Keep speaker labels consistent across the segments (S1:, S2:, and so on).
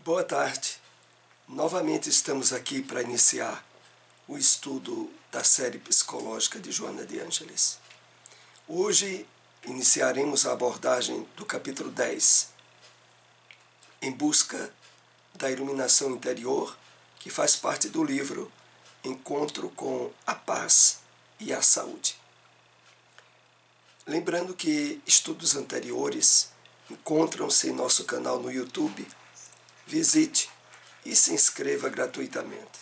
S1: Boa tarde. Novamente estamos aqui para iniciar o estudo da série psicológica de Joana de Ângeles. Hoje iniciaremos a abordagem do capítulo 10, em busca da iluminação interior, que faz parte do livro Encontro com a Paz e a Saúde. Lembrando que estudos anteriores encontram-se em nosso canal no YouTube. Visite e se inscreva gratuitamente.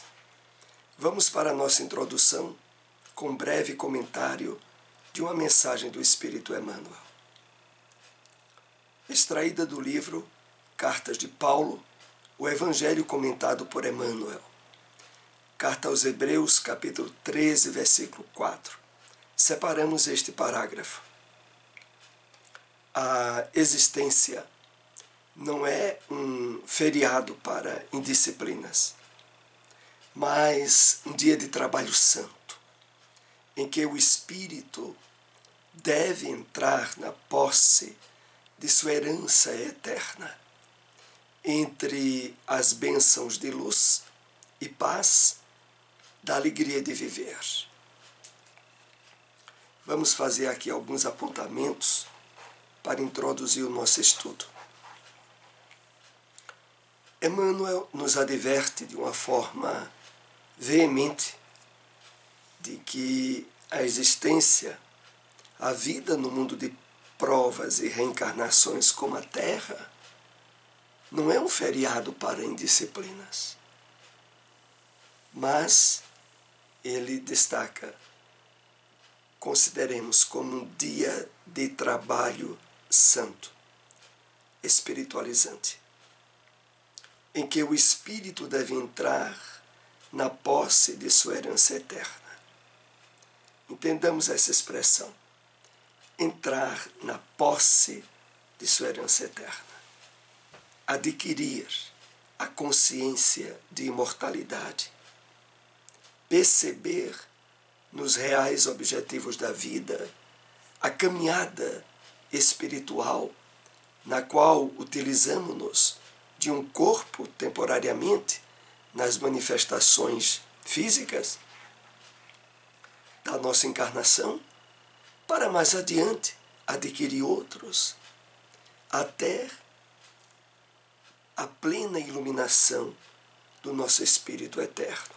S1: Vamos para a nossa introdução com um breve comentário de uma mensagem do Espírito Emmanuel. Extraída do livro Cartas de Paulo, o Evangelho comentado por Emmanuel. Carta aos Hebreus, capítulo 13, versículo 4. Separamos este parágrafo. A existência não é um feriado para indisciplinas, mas um dia de trabalho santo, em que o espírito deve entrar na posse de sua herança eterna, entre as bênçãos de luz e paz, da alegria de viver. Vamos fazer aqui alguns apontamentos para introduzir o nosso estudo. Emmanuel nos adverte de uma forma veemente de que a existência, a vida no mundo de provas e reencarnações como a Terra, não é um feriado para indisciplinas. Mas ele destaca, consideremos como um dia de trabalho santo, espiritualizante, em que o espírito deve entrar na posse de sua herança eterna. Entendamos essa expressão, entrar na posse de sua herança eterna. Adquirir a consciência de imortalidade. Perceber nos reais objetivos da vida a caminhada espiritual na qual utilizamos-nos de um corpo temporariamente nas manifestações físicas da nossa encarnação, para mais adiante adquirir outros, até a plena iluminação do nosso espírito eterno.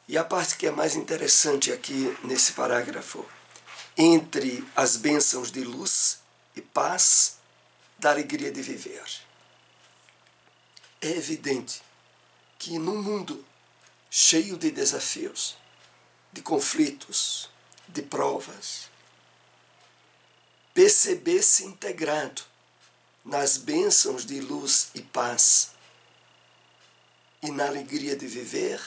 S1: E a parte que é mais interessante aqui nesse parágrafo, entre as bênçãos de luz e paz, da alegria de viver. É evidente que num mundo cheio de desafios, de conflitos, de provas, perceber-se integrado nas bênçãos de luz e paz e na alegria de viver,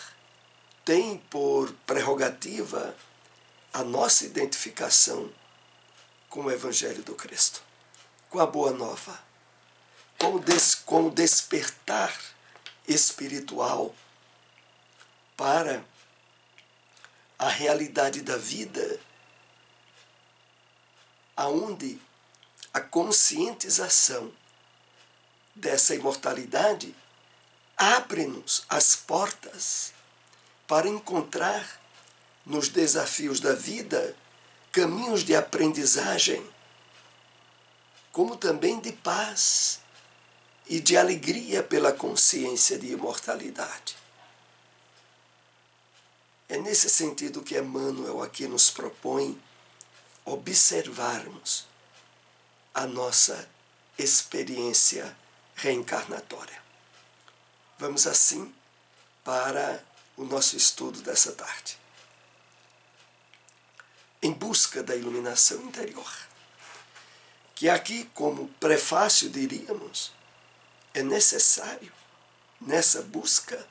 S1: tem por prerrogativa a nossa identificação com o Evangelho do Cristo, com a Boa Nova, com o despertar espiritual para a realidade da vida, aonde a conscientização dessa imortalidade abre-nos as portas para encontrar nos desafios da vida caminhos de aprendizagem, como também de paz e de alegria pela consciência de imortalidade. É nesse sentido que Emmanuel aqui nos propõe observarmos a nossa experiência reencarnatória. Vamos assim para o nosso estudo dessa tarde. Em busca da iluminação interior, que aqui, como prefácio, diríamos, é necessário, nessa busca,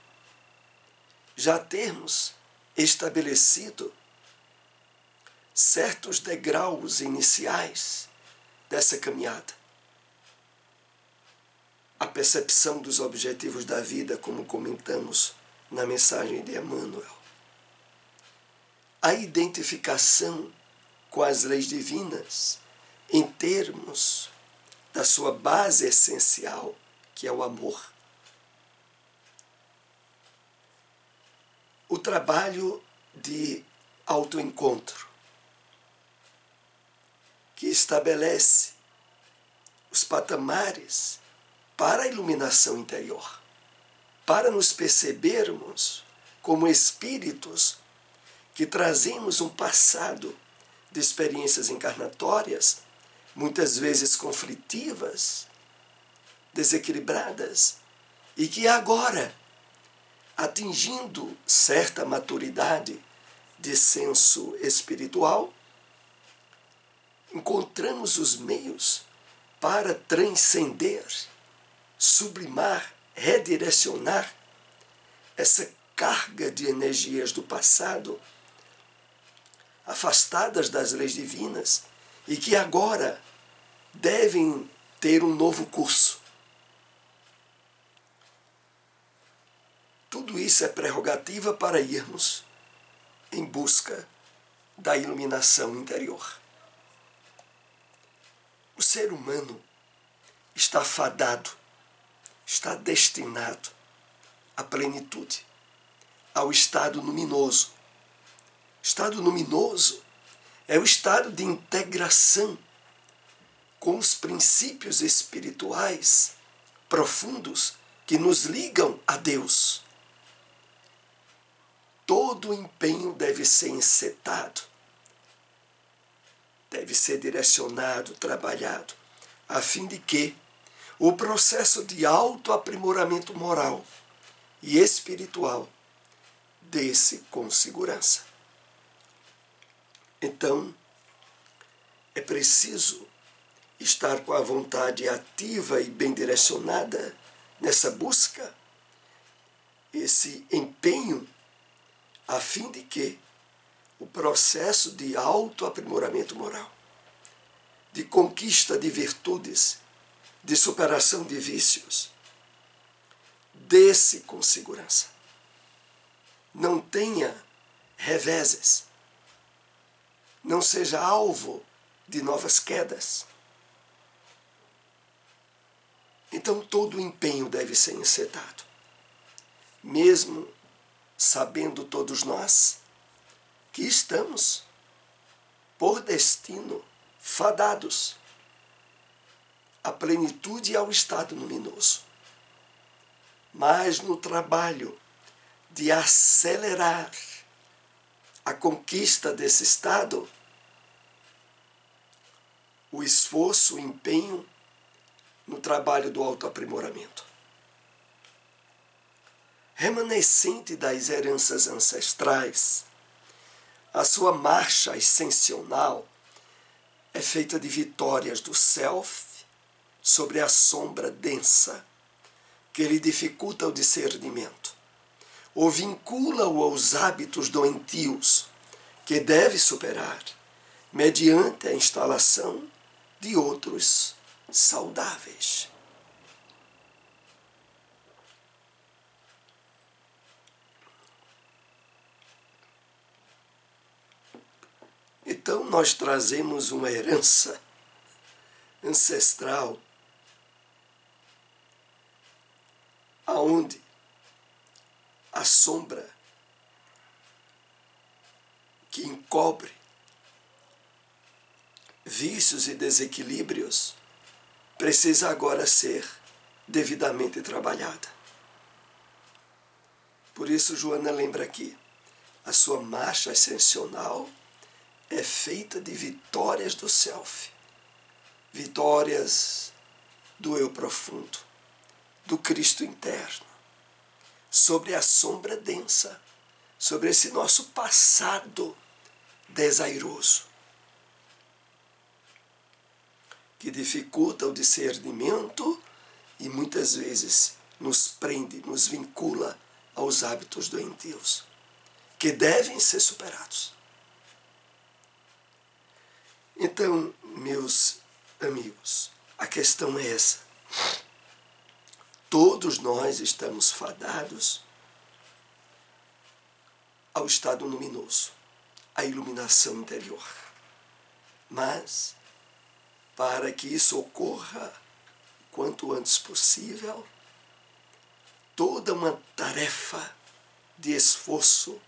S1: já termos estabelecido certos degraus iniciais dessa caminhada. A percepção dos objetivos da vida, como comentamos na mensagem de Emmanuel. A identificação com as leis divinas em termos da sua base essencial, que é o amor. O trabalho de autoencontro, que estabelece os patamares para a iluminação interior, para nos percebermos como espíritos que trazemos um passado de experiências encarnatórias, muitas vezes conflitivas, desequilibradas, e que agora, atingindo certa maturidade de senso espiritual, encontramos os meios para transcender, sublimar, redirecionar essa carga de energias do passado, afastadas das leis divinas, e que agora devem ter um novo curso. Tudo isso é prerrogativa para irmos em busca da iluminação interior. O ser humano está fadado, está destinado à plenitude, ao estado luminoso. O estado luminoso é o estado de integração com os princípios espirituais profundos que nos ligam a Deus. Todo o empenho deve ser encetado, deve ser direcionado, trabalhado, a fim de que o processo de autoaprimoramento moral e espiritual dê-se com segurança. Então, é preciso estar com a vontade ativa e bem direcionada nessa busca, esse empenho, a fim de que o processo de autoaprimoramento moral, de conquista de virtudes, de superação de vícios, dê-se com segurança. Não tenha reveses, não seja alvo de novas quedas. Então todo o empenho deve ser encetado, mesmo sabendo todos nós que estamos, por destino, fadados à plenitude e ao estado luminoso. Mas no trabalho de acelerar a conquista desse estado, o esforço, o empenho no trabalho do autoaprimoramento, remanescente das heranças ancestrais, a sua marcha ascensional é feita de vitórias do self sobre a sombra densa que lhe dificulta o discernimento, ou vincula-o aos hábitos doentios que deve superar mediante a instalação de outros saudáveis. Então nós trazemos uma herança ancestral aonde a sombra que encobre vícios e desequilíbrios precisa agora ser devidamente trabalhada. Por isso Joana lembra aqui, a sua marcha ascensional é feita de vitórias do self, vitórias do eu profundo, do Cristo interno, sobre a sombra densa, sobre esse nosso passado desairoso, que dificulta o discernimento e muitas vezes nos prende, nos vincula aos hábitos doentios, que devem ser superados. Então, meus amigos, a questão é essa. Todos nós estamos fadados ao estado luminoso, à iluminação interior. Mas, para que isso ocorra quanto antes possível, toda uma tarefa de esforço,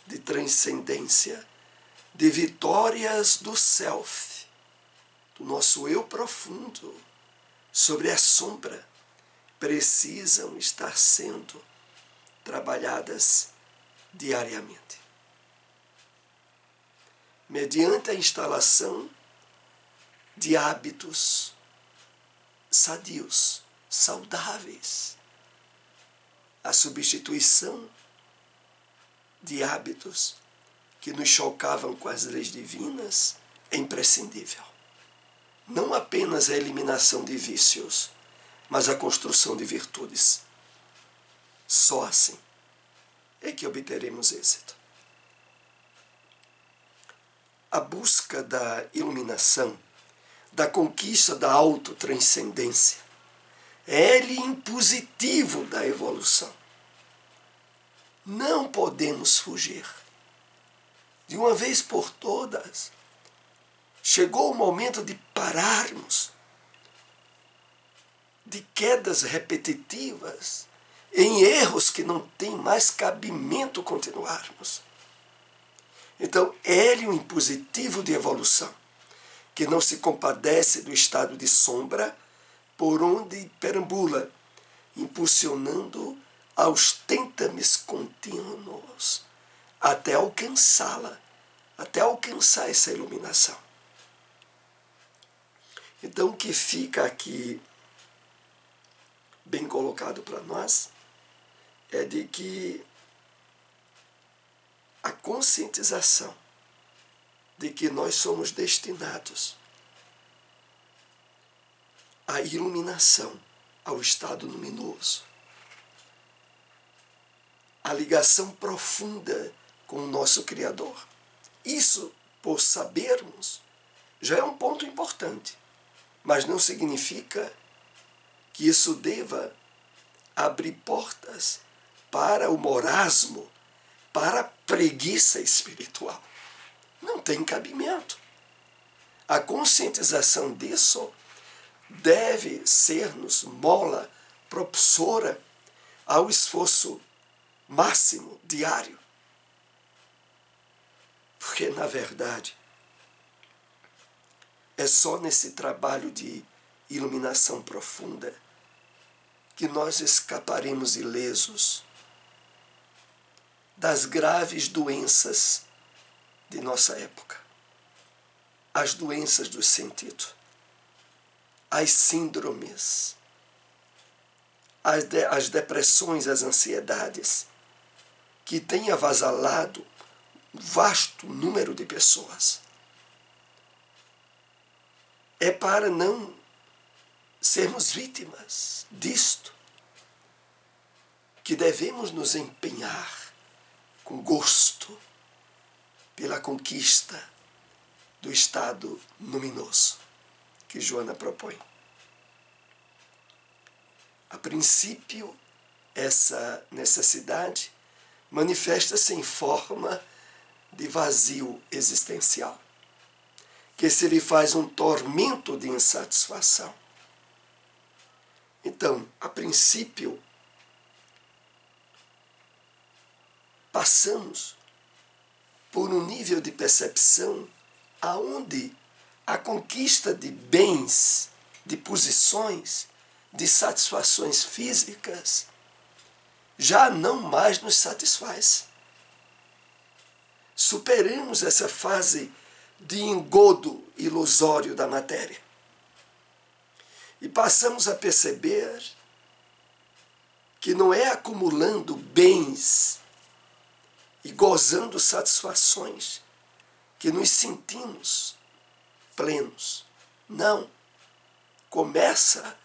S1: de transcendência, de vitórias do self, do nosso eu profundo, sobre a sombra, precisam estar sendo trabalhadas diariamente. Mediante a instalação de hábitos sadios, saudáveis, a substituição de hábitos que nos chocavam com as leis divinas é imprescindível. Não apenas a eliminação de vícios, mas a construção de virtudes. Só assim é que obteremos êxito. A busca da iluminação, da conquista da autotranscendência, é impositivo da evolução. Não podemos fugir. De uma vez por todas, chegou o momento de pararmos de quedas repetitivas em erros que não tem mais cabimento continuarmos. Então, é um impositivo de evolução, que não se compadece do estado de sombra por onde perambula, impulsionando aos tentames contínuos, até alcançá-la, até alcançar essa iluminação. Então, o que fica aqui bem colocado para nós é de que a conscientização de que nós somos destinados à iluminação, ao estado luminoso, a ligação profunda com o nosso Criador. Isso, por sabermos, já é um ponto importante, mas não significa que isso deva abrir portas para o marasmo, para a preguiça espiritual. Não tem cabimento. A conscientização disso deve ser-nos mola propulsora ao esforço máximo, diário. Porque, na verdade, é só nesse trabalho de iluminação profunda que nós escaparemos ilesos das graves doenças de nossa época. As doenças do sentido, as síndromes, as depressões, as ansiedades, que têm avasalado um vasto número de pessoas. É para não sermos vítimas disto que devemos nos empenhar com gosto pela conquista do estado luminoso que Joana propõe. A princípio, essa necessidade manifesta-se em forma de vazio existencial, que se lhe faz um tormento de insatisfação. Então, a princípio, passamos por um nível de percepção aonde a conquista de bens, de posições, de satisfações físicas já não mais nos satisfaz. Superamos essa fase de engodo ilusório da matéria e passamos a perceber que não é acumulando bens e gozando satisfações que nos sentimos plenos. Não. Começa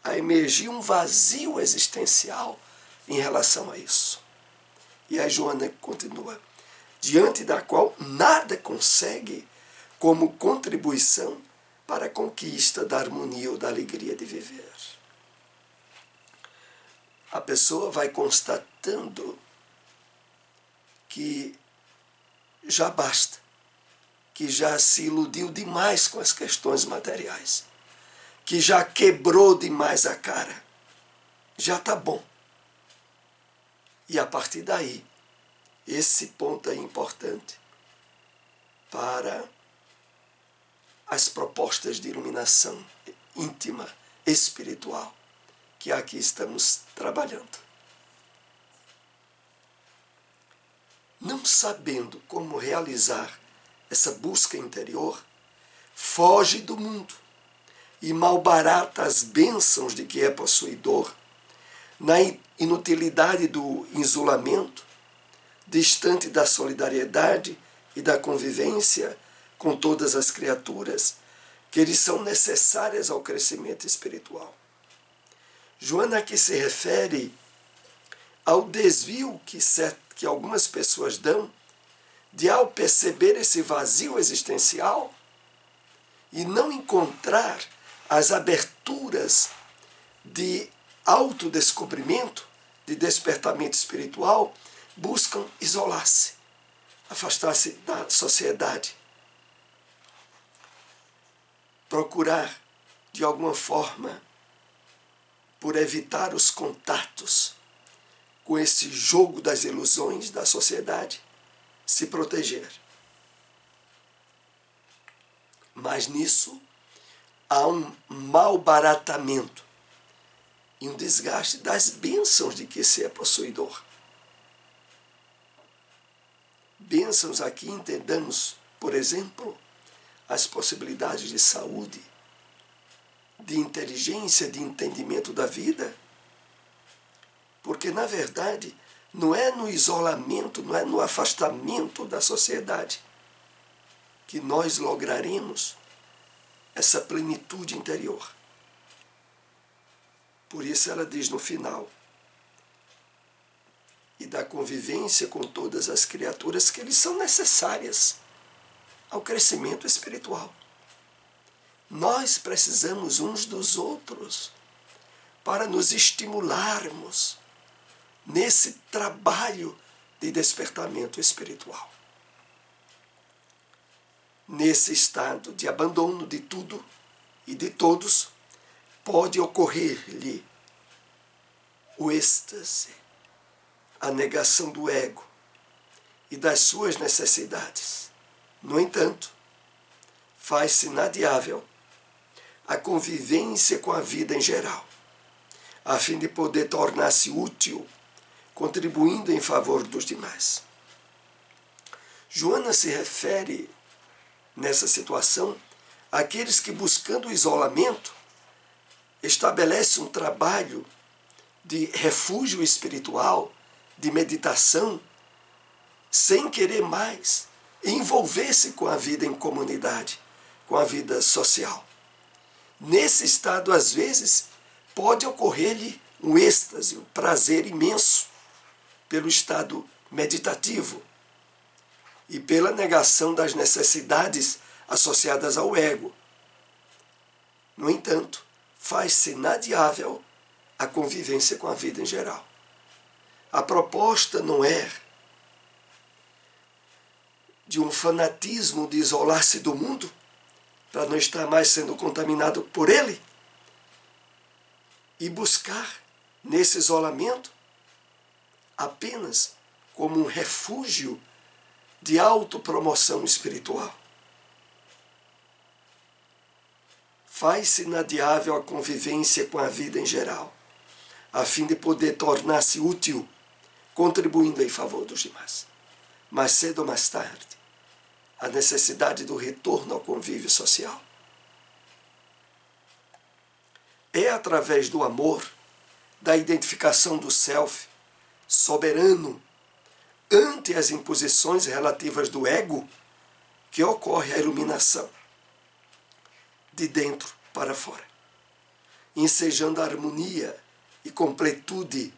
S1: a emergir um vazio existencial em relação a isso. E a Joana continua, diante da qual nada consegue como contribuição para a conquista da harmonia ou da alegria de viver. A pessoa vai constatando que já basta, que já se iludiu demais com as questões materiais, que já quebrou demais a cara. Já está bom. E a partir daí, esse ponto é importante para as propostas de iluminação íntima, espiritual, que aqui estamos trabalhando. Não sabendo como realizar essa busca interior, foge do mundo e malbarata as bênçãos de que é possuidor, na inutilidade do isolamento, distante da solidariedade e da convivência com todas as criaturas que lhes são necessárias ao crescimento espiritual. Joana aqui se refere ao desvio que algumas pessoas dão de, ao perceber esse vazio existencial e não encontrar as aberturas de autodescobrimento, de despertamento espiritual, buscam isolar-se, afastar-se da sociedade, procurar, de alguma forma, por evitar os contatos com esse jogo das ilusões da sociedade, se proteger. Mas nisso há um malbaratamento e um desgaste das bênçãos de que se é possuidor. Bênçãos aqui entendamos, por exemplo, as possibilidades de saúde, de inteligência, de entendimento da vida, porque, na verdade, não é no isolamento, não é no afastamento da sociedade que nós lograremos essa plenitude interior. Por isso ela diz no final, e da convivência com todas as criaturas que lhes são necessárias ao crescimento espiritual. Nós precisamos uns dos outros para nos estimularmos nesse trabalho de despertamento espiritual. Nesse estado de abandono de tudo e de todos, pode ocorrer-lhe o êxtase, a negação do ego e das suas necessidades. No entanto, faz-se inadiável a convivência com a vida em geral, a fim de poder tornar-se útil, contribuindo em favor dos demais. Joana se refere, nessa situação, àqueles que, buscando o isolamento, estabelece um trabalho de refúgio espiritual, de meditação, sem querer mais envolver-se com a vida em comunidade, com a vida social. Nesse estado, às vezes, pode ocorrer-lhe um êxtase, um prazer imenso pelo estado meditativo e pela negação das necessidades associadas ao ego. No entanto, faz-se inadiável a convivência com a vida em geral. A proposta não é de um fanatismo de isolar-se do mundo, para não estar mais sendo contaminado por ele, e buscar, nesse isolamento, apenas como um refúgio de autopromoção espiritual. Faz-se inadiável a convivência com a vida em geral, a fim de poder tornar-se útil, contribuindo em favor dos demais. Mais cedo ou mais tarde, a necessidade do retorno ao convívio social. É através do amor, da identificação do self soberano ante as imposições relativas do ego, que ocorre a iluminação, de dentro para fora, ensejando a harmonia e completude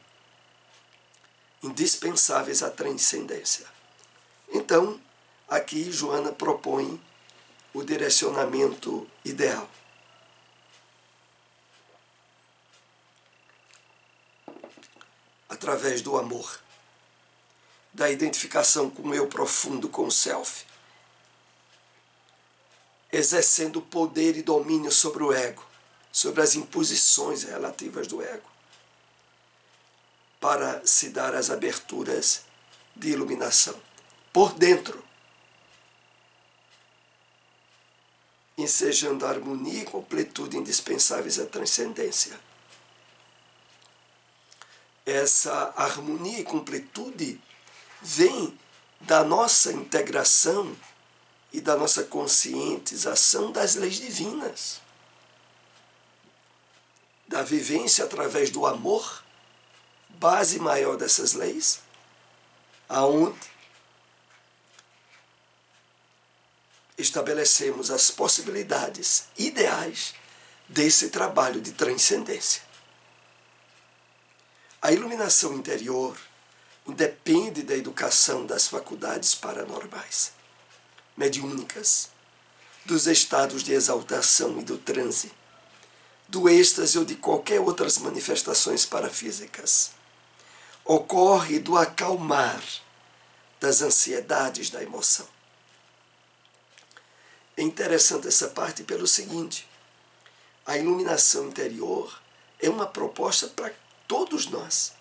S1: indispensáveis à transcendência. Então, aqui Joana propõe o direcionamento ideal. Através do amor, da identificação com o eu profundo, com o self, exercendo poder e domínio sobre o ego, sobre as imposições relativas do ego, para se dar as aberturas de iluminação por dentro, ensejando a harmonia e completude indispensáveis à transcendência. Essa harmonia e completude vem da nossa integração e da nossa conscientização das leis divinas, da vivência através do amor, base maior dessas leis, aonde estabelecemos as possibilidades ideais desse trabalho de transcendência. A iluminação interior independe da educação das faculdades paranormais, mediúnicas, dos estados de exaltação e do transe, do êxtase ou de qualquer outras manifestações parafísicas. Ocorre do acalmar das ansiedades da emoção. É interessante essa parte pelo seguinte: a iluminação interior é uma proposta para todos nós,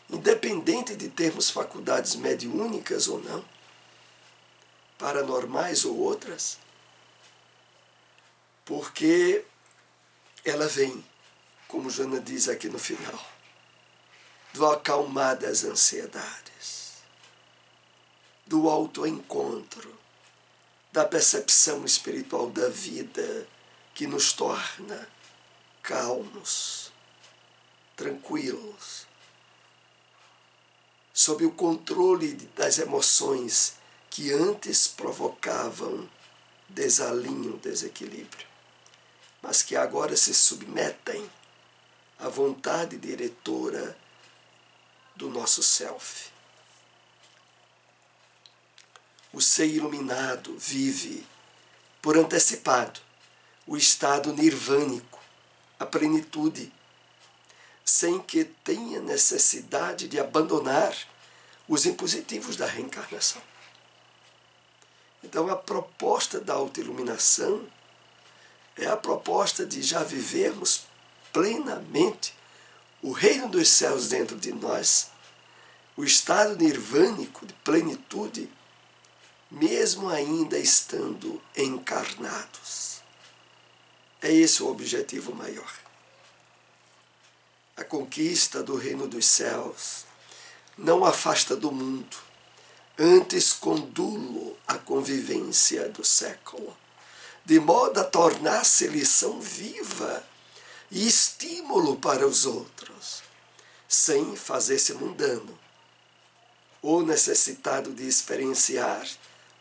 S1: independente de termos faculdades mediúnicas ou não, paranormais ou outras, porque ela vem, como Joana diz aqui no final, do acalmar das ansiedades, do autoencontro, da percepção espiritual da vida que nos torna calmos, tranquilos, sob o controle das emoções que antes provocavam desalinho, desequilíbrio, mas que agora se submetem à vontade diretora do nosso self. O ser iluminado vive, por antecipado, o estado nirvânico, a plenitude, sem que tenha necessidade de abandonar os impositivos da reencarnação. Então, a proposta da autoiluminação é a proposta de já vivermos plenamente o reino dos céus dentro de nós, o estado nirvânico de plenitude, mesmo ainda estando encarnados. É esse o objetivo maior. A conquista do reino dos céus não afasta do mundo, antes conduz-lo à convivência do século, de modo a tornar-se lição viva e estímulo para os outros, sem fazer-se mundano, ou necessitado de experienciar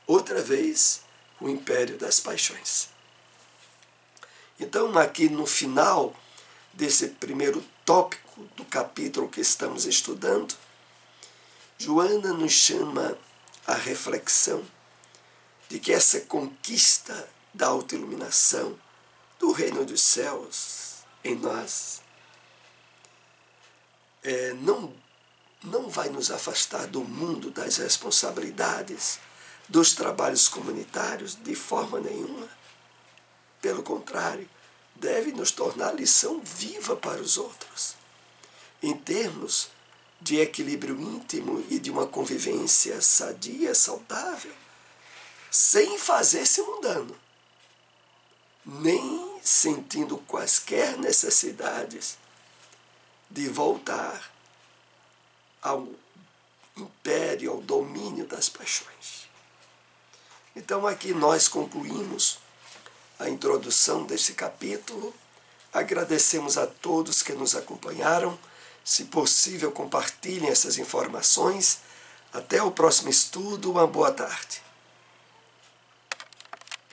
S1: outra vez o império das paixões. Então, aqui no final desse primeiro tópico do capítulo que estamos estudando, Joana nos chama à reflexão de que essa conquista da autoiluminação, do reino dos céus em nós, não vai nos afastar do mundo, das responsabilidades, dos trabalhos comunitários, de forma nenhuma. Pelo contrário, deve nos tornar lição viva para os outros, em termos de equilíbrio íntimo e de uma convivência sadia, saudável, sem fazer-se mundano, nem sentindo quaisquer necessidades de voltar ao império, ao domínio das paixões. Então aqui nós concluímos a introdução desse capítulo. Agradecemos a todos que nos acompanharam. Se possível, compartilhem essas informações. Até o próximo estudo. Uma boa tarde.